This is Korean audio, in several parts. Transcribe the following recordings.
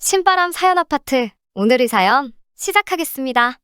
신바람 사연 아파트, 오늘의 사연 시작하겠습니다.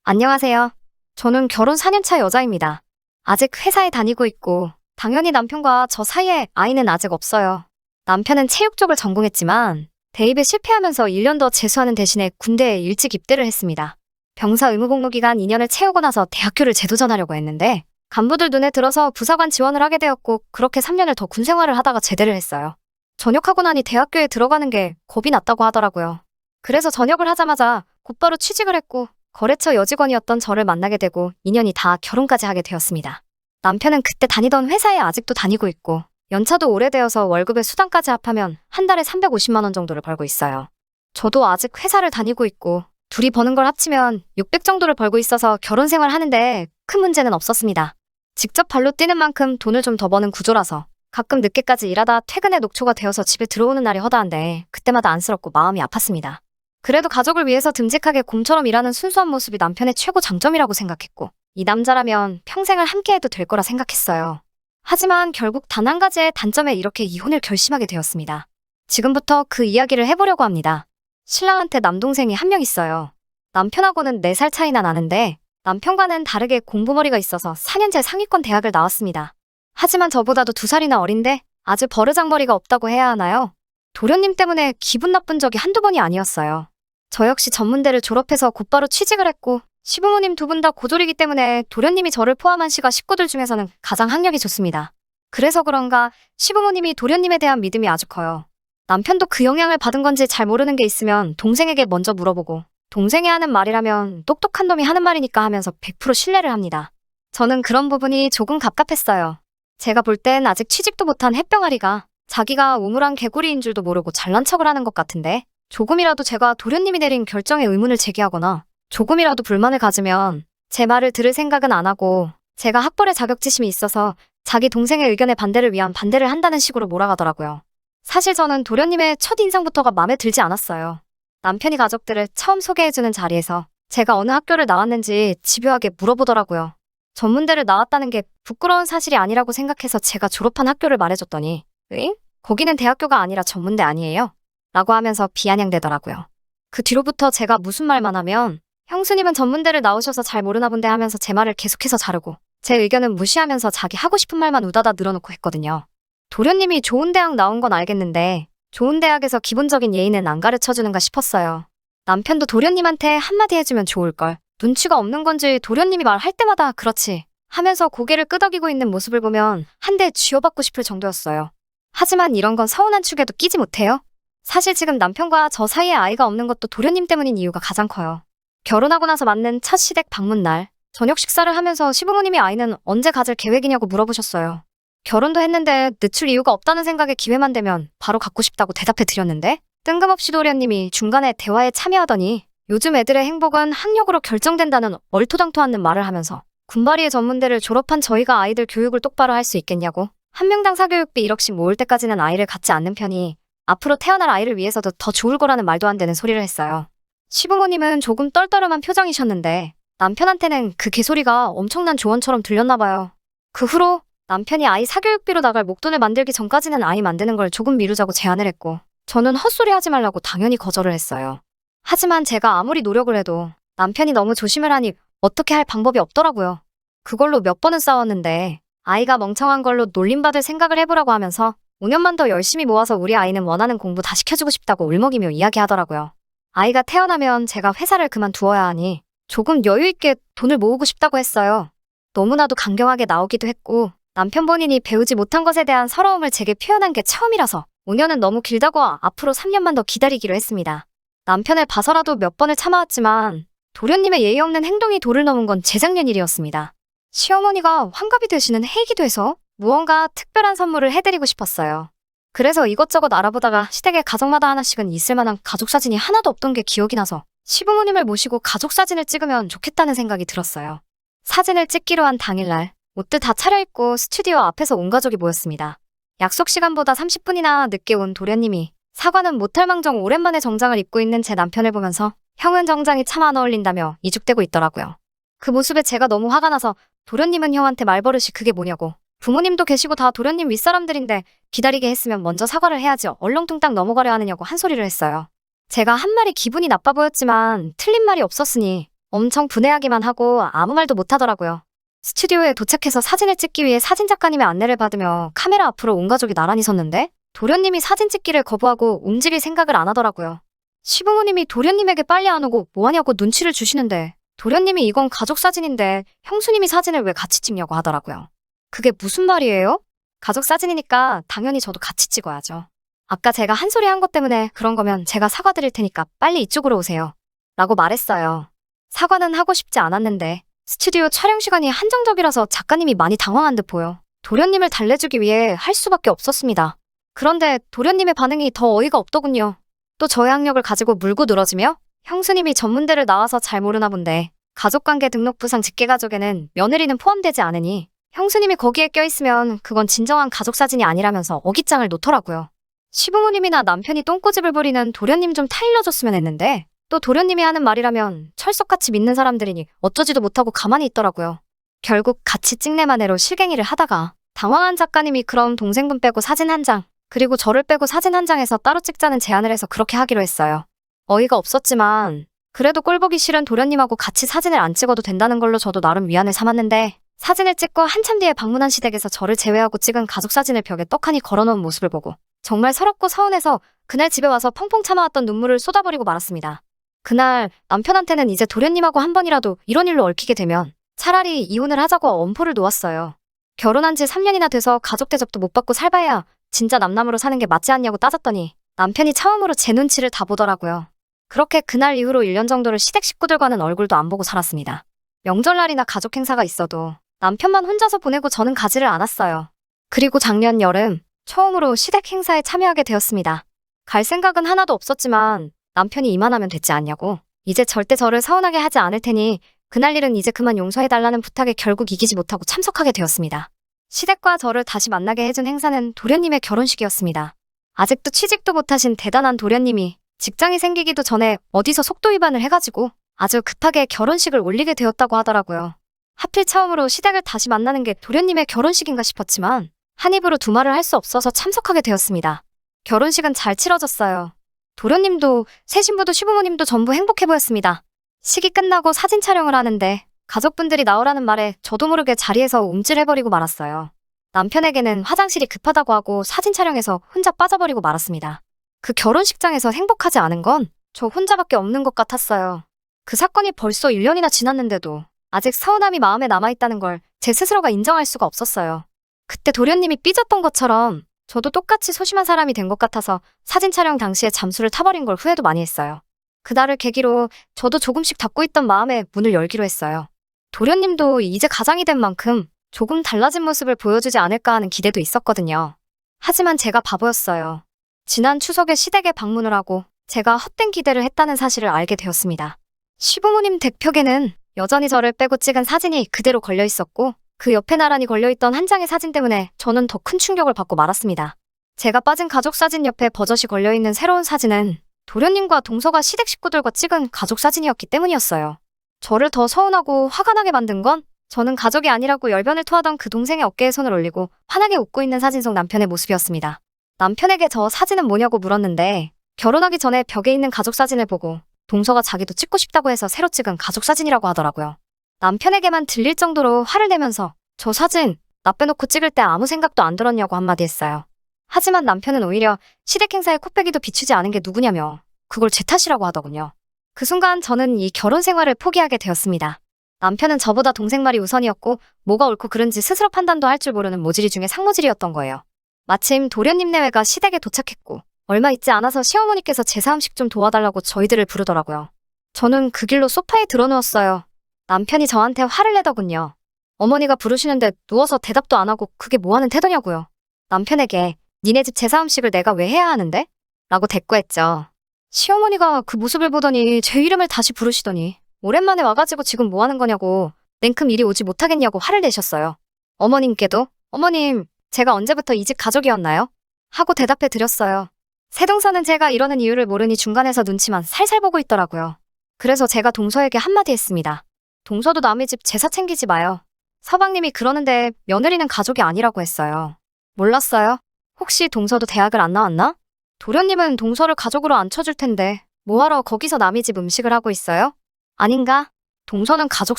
안녕하세요. 저는 결혼 4년차 여자입니다. 아직 회사에 다니고 있고 당연히 남편과 저 사이에 아이는 아직 없어요. 남편은 체육 쪽을 전공했지만 대입에 실패하면서 1년 더 재수하는 대신에 군대에 일찍 입대를 했습니다. 병사 의무 복무 기간 2년을 채우고 나서 대학교를 재도전하려고 했는데 간부들 눈에 들어서 부사관 지원을 하게 되었고 그렇게 3년을 더 군 생활을 하다가 제대를 했어요. 전역하고 나니 대학교에 들어가는 게 겁이 났다고 하더라고요. 그래서 전역을 하자마자 곧바로 취직을 했고 거래처 여직원이었던 저를 만나게 되고 인연이 다 결혼까지 하게 되었습니다. 남편은 그때 다니던 회사에 아직도 다니고 있고 연차도 오래되어서 월급의 수당까지 합하면 한 달에 350만 원 정도를 벌고 있어요. 저도 아직 회사를 다니고 있고 둘이 버는 걸 합치면 600 정도를 벌고 있어서 결혼 생활 하는데 큰 문제는 없었습니다. 직접 발로 뛰는 만큼 돈을 좀 더 버는 구조라서 가끔 늦게까지 일하다 퇴근에 녹초가 되어서 집에 들어오는 날이 허다한데 그때마다 안쓰럽고 마음이 아팠습니다. 그래도 가족을 위해서 듬직하게 곰처럼 일하는 순수한 모습이 남편의 최고 장점이라고 생각했고 이 남자라면 평생을 함께해도 될 거라 생각했어요. 하지만 결국 단 한 가지의 단점에 이렇게 이혼을 결심하게 되었습니다. 지금부터 그 이야기를 해보려고 합니다. 신랑한테 남동생이 한 명 있어요. 남편하고는 4살 차이나 나는데 남편과는 다르게 공부머리가 있어서 4년제 상위권 대학을 나왔습니다. 하지만 저보다도 2살이나 어린데 아주 버르장머리가 없다고 해야 하나요? 도련님 때문에 기분 나쁜 적이 한두 번이 아니었어요. 저 역시 전문대를 졸업해서 곧바로 취직을 했고 시부모님 2분 다 고졸이기 때문에 도련님이 저를 포함한 시가 식구들 중에서는 가장 학력이 좋습니다. 그래서 그런가 시부모님이 도련님에 대한 믿음이 아주 커요. 남편도 그 영향을 받은 건지 잘 모르는 게 있으면 동생에게 먼저 물어보고 동생이 하는 말이라면 똑똑한 놈이 하는 말이니까 하면서 100% 신뢰를 합니다. 저는 그런 부분이 조금 갑갑했어요. 제가 볼 땐 아직 취직도 못한 햇병아리가 자기가 우물한 개구리인 줄도 모르고 잘난 척을 하는 것 같은데 조금이라도 제가 도련님이 내린 결정에 의문을 제기하거나 조금이라도 불만을 가지면 제 말을 들을 생각은 안 하고 제가 학벌에 자격지심이 있어서 자기 동생의 의견에 반대를 위한 반대를 한다는 식으로 몰아가더라고요. 사실 저는 도련님의 첫인상부터가 마음에 들지 않았어요. 남편이 가족들을 처음 소개해주는 자리에서 제가 어느 학교를 나왔는지 집요하게 물어보더라고요. 전문대를 나왔다는 게 부끄러운 사실이 아니라고 생각해서 제가 졸업한 학교를 말해줬더니 응? 거기는 대학교가 아니라 전문대 아니에요? 라고 하면서 비아냥대더라고요. 그 뒤로부터 제가 무슨 말만 하면 형수님은 전문대를 나오셔서 잘 모르나 본데 하면서 제 말을 계속해서 자르고 제 의견은 무시하면서 자기 하고 싶은 말만 우다다 늘어놓고 했거든요. 도련님이 좋은 대학 나온 건 알겠는데 좋은 대학에서 기본적인 예의는 안 가르쳐주는가 싶었어요. 남편도 도련님한테 한마디 해주면 좋을걸. 눈치가 없는 건지 도련님이 말할 때마다 그렇지 하면서 고개를 끄덕이고 있는 모습을 보면 한 대 쥐어받고 싶을 정도였어요. 하지만 이런 건 서운한 축에도 끼지 못해요. 사실 지금 남편과 저 사이에 아이가 없는 것도 도련님 때문인 이유가 가장 커요. 결혼하고 나서 맞는 첫 시댁 방문 날 저녁 식사를 하면서 시부모님이 아이는 언제 가질 계획이냐고 물어보셨어요. 결혼도 했는데 늦출 이유가 없다는 생각에 기회만 되면 바로 갖고 싶다고 대답해 드렸는데 뜬금없이 도련님이 중간에 대화에 참여하더니 요즘 애들의 행복은 학력으로 결정된다는 얼토당토 않는 말을 하면서 군바리의 전문대를 졸업한 저희가 아이들 교육을 똑바로 할 수 있겠냐고 한 명당 사교육비 1억씩 모을 때까지는 아이를 갖지 않는 편이 앞으로 태어날 아이를 위해서도 더 좋을 거라는 말도 안 되는 소리를 했어요. 시부모님은 조금 떨떠름한 표정이셨는데 남편한테는 그 개소리가 엄청난 조언처럼 들렸나 봐요. 그 후로 남편이 아이 사교육비로 나갈 목돈을 만들기 전까지는 아이 만드는 걸 조금 미루자고 제안을 했고 저는 헛소리 하지 말라고 당연히 거절을 했어요. 하지만 제가 아무리 노력을 해도 남편이 너무 조심을 하니 어떻게 할 방법이 없더라고요. 그걸로 몇 번은 싸웠는데 아이가 멍청한 걸로 놀림받을 생각을 해보라고 하면서 5년만 더 열심히 모아서 우리 아이는 원하는 공부 다 시켜주고 싶다고 울먹이며 이야기하더라고요. 아이가 태어나면 제가 회사를 그만두어야 하니 조금 여유있게 돈을 모으고 싶다고 했어요. 너무나도 강경하게 나오기도 했고 남편 본인이 배우지 못한 것에 대한 서러움을 제게 표현한 게 처음이라서 5년은 너무 길다고 앞으로 3년만 더 기다리기로 했습니다. 남편을 봐서라도 몇 번을 참아왔지만 도련님의 예의 없는 행동이 도를 넘은 건 재작년 일이었습니다. 시어머니가 환갑이 되시는 해이기도 해서 무언가 특별한 선물을 해드리고 싶었어요. 그래서 이것저것 알아보다가 시댁에 가정마다 하나씩은 있을 만한 가족사진이 하나도 없던 게 기억이 나서 시부모님을 모시고 가족사진을 찍으면 좋겠다는 생각이 들었어요. 사진을 찍기로 한 당일날 옷들 다 차려입고 스튜디오 앞에서 온 가족이 모였습니다. 약속 시간보다 30분이나 늦게 온 도련님이 사과는 못할망정 오랜만에 정장을 입고 있는 제 남편을 보면서 형은 정장이 참 안 어울린다며 이죽대고 있더라고요. 그 모습에 제가 너무 화가 나서 도련님은 형한테 말버릇이 그게 뭐냐고 부모님도 계시고 다 도련님 윗사람들인데 기다리게 했으면 먼저 사과를 해야지 얼렁뚱땅 넘어가려 하느냐고 한 소리를 했어요. 제가 한 말이 기분이 나빠 보였지만 틀린 말이 없었으니 엄청 분해하기만 하고 아무 말도 못하더라고요. 스튜디오에 도착해서 사진을 찍기 위해 사진 작가님의 안내를 받으며 카메라 앞으로 온 가족이 나란히 섰는데 도련님이 사진 찍기를 거부하고 움직일 생각을 안 하더라고요. 시부모님이 도련님에게 빨리 안 오고 뭐하냐고 눈치를 주시는데 도련님이 이건 가족 사진인데 형수님이 사진을 왜 같이 찍냐고 하더라고요. 그게 무슨 말이에요? 가족 사진이니까 당연히 저도 같이 찍어야죠. 아까 제가 한 소리 한 것 때문에 그런 거면 제가 사과드릴 테니까 빨리 이쪽으로 오세요. 라고 말했어요. 사과는 하고 싶지 않았는데 스튜디오 촬영 시간이 한정적이라서 작가님이 많이 당황한 듯 보여 도련님을 달래주기 위해 할 수밖에 없었습니다. 그런데 도련님의 반응이 더 어이가 없더군요. 또 저의 학력을 가지고 물고 늘어지며 형수님이 전문대를 나와서 잘 모르나 본데 가족관계 등록부상 직계가족에는 며느리는 포함되지 않으니 형수님이 거기에 껴있으면 그건 진정한 가족사진이 아니라면서 어깃장을 놓더라고요. 시부모님이나 남편이 똥꼬집을 부리는 도련님 좀 타일러줬으면 했는데 또 도련님이 하는 말이라면 철석같이 믿는 사람들이니 어쩌지도 못하고 가만히 있더라고요. 결국 같이 찍내마네로 실갱이를 하다가 당황한 작가님이 그럼 동생분 빼고 사진 한 장, 그리고 저를 빼고 사진 한 장에서 따로 찍자는 제안을 해서 그렇게 하기로 했어요. 어이가 없었지만 그래도 꼴보기 싫은 도련님하고 같이 사진을 안 찍어도 된다는 걸로 저도 나름 위안을 삼았는데 사진을 찍고 한참 뒤에 방문한 시댁에서 저를 제외하고 찍은 가족 사진을 벽에 떡하니 걸어놓은 모습을 보고 정말 서럽고 서운해서 그날 집에 와서 펑펑 참아왔던 눈물을 쏟아버리고 말았습니다. 그날 남편한테는 이제 도련님하고 한 번이라도 이런 일로 얽히게 되면 차라리 이혼을 하자고 엄포를 놓았어요. 결혼한 지 3년이나 돼서 가족 대접도 못 받고 살봐야 진짜 남남으로 사는 게 맞지 않냐고 따졌더니 남편이 처음으로 제 눈치를 다 보더라고요. 그렇게 그날 이후로 1년 정도를 시댁 식구들과는 얼굴도 안 보고 살았습니다. 명절날이나 가족 행사가 있어도 남편만 혼자서 보내고 저는 가지를 않았어요. 그리고 작년 여름 처음으로 시댁 행사에 참여하게 되었습니다. 갈 생각은 하나도 없었지만 남편이 이만하면 됐지 않냐고 이제 절대 저를 서운하게 하지 않을 테니 그날 일은 이제 그만 용서해달라는 부탁에 결국 이기지 못하고 참석하게 되었습니다. 시댁과 저를 다시 만나게 해준 행사는 도련님의 결혼식이었습니다. 아직도 취직도 못하신 대단한 도련님이 직장이 생기기도 전에 어디서 속도 위반을 해가지고 아주 급하게 결혼식을 올리게 되었다고 하더라고요. 하필 처음으로 시댁을 다시 만나는 게 도련님의 결혼식인가 싶었지만 한 입으로 두 말을 할 수 없어서 참석하게 되었습니다. 결혼식은 잘 치러졌어요. 도련님도 새 신부도 시부모님도 전부 행복해 보였습니다. 식이 끝나고 사진 촬영을 하는데 가족분들이 나오라는 말에 저도 모르게 자리에서 움찔해버리고 말았어요. 남편에게는 화장실이 급하다고 하고 사진 촬영에서 혼자 빠져버리고 말았습니다. 그 결혼식장에서 행복하지 않은 건 저 혼자밖에 없는 것 같았어요. 그 사건이 벌써 1년이나 지났는데도 아직 서운함이 마음에 남아있다는 걸 제 스스로가 인정할 수가 없었어요. 그때 도련님이 삐졌던 것처럼 저도 똑같이 소심한 사람이 된 것 같아서 사진 촬영 당시에 잠수를 타버린 걸 후회도 많이 했어요. 그날을 계기로 저도 조금씩 닫고 있던 마음에 문을 열기로 했어요. 도련님도 이제 가장이 된 만큼 조금 달라진 모습을 보여주지 않을까 하는 기대도 있었거든요. 하지만 제가 바보였어요. 지난 추석에 시댁에 방문을 하고 제가 헛된 기대를 했다는 사실을 알게 되었습니다. 시부모님 댁벽에는 여전히 저를 빼고 찍은 사진이 그대로 걸려 있었고 그 옆에 나란히 걸려있던 한 장의 사진 때문에 저는 더 큰 충격을 받고 말았습니다. 제가 빠진 가족 사진 옆에 버젓이 걸려있는 새로운 사진은 도련님과 동서가 시댁 식구들과 찍은 가족 사진이었기 때문이었어요. 저를 더 서운하고 화가 나게 만든 건 저는 가족이 아니라고 열변을 토하던 그 동생의 어깨에 손을 올리고 환하게 웃고 있는 사진 속 남편의 모습이었습니다. 남편에게 저 사진은 뭐냐고 물었는데 결혼하기 전에 벽에 있는 가족 사진을 보고 동서가 자기도 찍고 싶다고 해서 새로 찍은 가족 사진이라고 하더라고요. 남편에게만 들릴 정도로 화를 내면서 저 사진 나 빼놓고 찍을 때 아무 생각도 안 들었냐고 한마디 했어요. 하지만 남편은 오히려 시댁 행사에 코빼기도 비추지 않은 게 누구냐며 그걸 제 탓이라고 하더군요. 그 순간 저는 이 결혼 생활을 포기하게 되었습니다. 남편은 저보다 동생 말이 우선이었고 뭐가 옳고 그른지 스스로 판단도 할 줄 모르는 모질이 중에 상모질이었던 거예요. 마침 도련님 내외가 시댁에 도착했고 얼마 있지 않아서 시어머니께서 제사 음식 좀 도와달라고 저희들을 부르더라고요. 저는 그 길로 소파에 드러누웠어요. 남편이 저한테 화를 내더군요. 어머니가 부르시는데 누워서 대답도 안 하고 그게 뭐하는 태도냐고요. 남편에게 니네 집 제사 음식을 내가 왜 해야 하는데? 라고 대꾸했죠. 시어머니가 그 모습을 보더니 제 이름을 다시 부르시더니 오랜만에 와가지고 지금 뭐하는 거냐고 냉큼 이리 오지 못하겠냐고 화를 내셨어요. 어머님께도 어머님 제가 언제부터 이 집 가족이었나요? 하고 대답해 드렸어요. 새동서는 제가 이러는 이유를 모르니 중간에서 눈치만 살살 보고 있더라고요. 그래서 제가 동서에게 한마디 했습니다. 동서도 남의 집 제사 챙기지 마요. 서방님이 그러는데 며느리는 가족이 아니라고 했어요. 몰랐어요? 혹시 동서도 대학을 안 나왔나? 도련님은 동서를 가족으로 안 쳐줄 텐데 뭐하러 거기서 남의 집 음식을 하고 있어요? 아닌가? 동서는 가족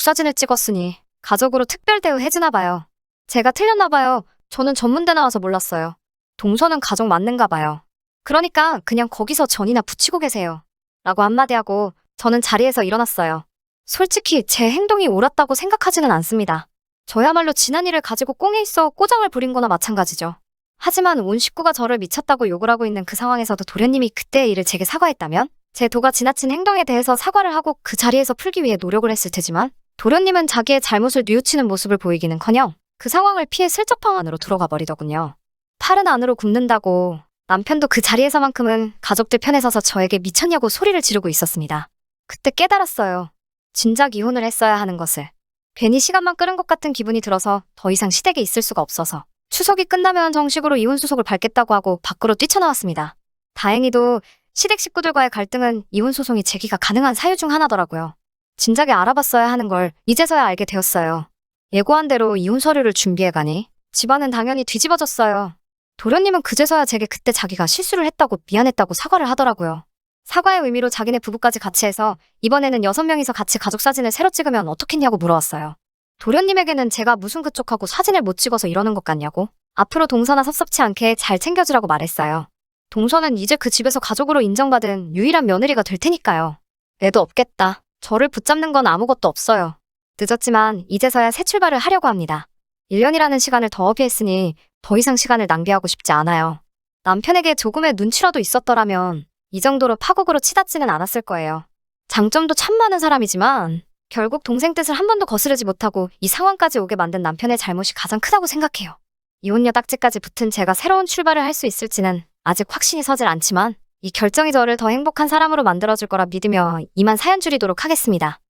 사진을 찍었으니 가족으로 특별 대우해주나 봐요. 제가 틀렸나 봐요. 저는 전문대 나와서 몰랐어요. 동서는 가족 맞는가 봐요. 그러니까 그냥 거기서 전이나 붙이고 계세요. 라고 한마디 하고 저는 자리에서 일어났어요. 솔직히 제 행동이 옳았다고 생각하지는 않습니다. 저야말로 지난 일을 가지고 꽁에 있어 꼬장을 부린 거나 마찬가지죠. 하지만 온 식구가 저를 미쳤다고 욕을 하고 있는 그 상황에서도 도련님이 그때의 일을 제게 사과했다면 제 도가 지나친 행동에 대해서 사과를 하고 그 자리에서 풀기 위해 노력을 했을 테지만 도련님은 자기의 잘못을 뉘우치는 모습을 보이기는커녕 그 상황을 피해 슬쩍 방 안으로 들어가 버리더군요. 팔은 안으로 굽는다고 남편도 그 자리에서만큼은 가족들 편에 서서 저에게 미쳤냐고 소리를 지르고 있었습니다. 그때 깨달았어요. 진작 이혼을 했어야 하는 것을. 괜히 시간만 끄는 것 같은 기분이 들어서 더 이상 시댁에 있을 수가 없어서 추석이 끝나면 정식으로 이혼 소송을 밟겠다고 하고 밖으로 뛰쳐나왔습니다. 다행히도 시댁 식구들과의 갈등은 이혼 소송이 제기가 가능한 사유 중 하나더라고요. 진작에 알아봤어야 하는 걸 이제서야 알게 되었어요. 예고한 대로 이혼 서류를 준비해가니 집안은 당연히 뒤집어졌어요. 도련님은 그제서야 제게 그때 자기가 실수를 했다고 미안했다고 사과를 하더라고요. 사과의 의미로 자기네 부부까지 같이 해서 이번에는 6명이서 같이 가족 사진을 새로 찍으면 어떻겠냐고 물어왔어요. 도련님에게는 제가 무슨 그쪽하고 사진을 못 찍어서 이러는 것 같냐고 앞으로 동서나 섭섭치 않게 잘 챙겨주라고 말했어요. 동서는 이제 그 집에서 가족으로 인정받은 유일한 며느리가 될 테니까요. 애도 없겠다. 저를 붙잡는 건 아무것도 없어요. 늦었지만 이제서야 새 출발을 하려고 합니다. 1년이라는 시간을 더 허비했으니 더 이상 시간을 낭비하고 싶지 않아요. 남편에게 조금의 눈치라도 있었더라면 이 정도로 파국으로 치닫지는 않았을 거예요. 장점도 참 많은 사람이지만 결국 동생 뜻을 한 번도 거스르지 못하고 이 상황까지 오게 만든 남편의 잘못이 가장 크다고 생각해요. 이혼녀 딱지까지 붙은 제가 새로운 출발을 할 수 있을지는 아직 확신이 서질 않지만 이 결정이 저를 더 행복한 사람으로 만들어줄 거라 믿으며 이만 사연 줄이도록 하겠습니다.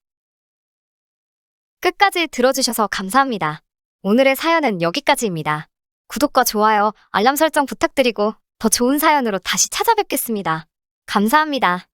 끝까지 들어주셔서 감사합니다. 오늘의 사연은 여기까지입니다. 구독과 좋아요, 알람 설정 부탁드리고 더 좋은 사연으로 다시 찾아뵙겠습니다. 감사합니다.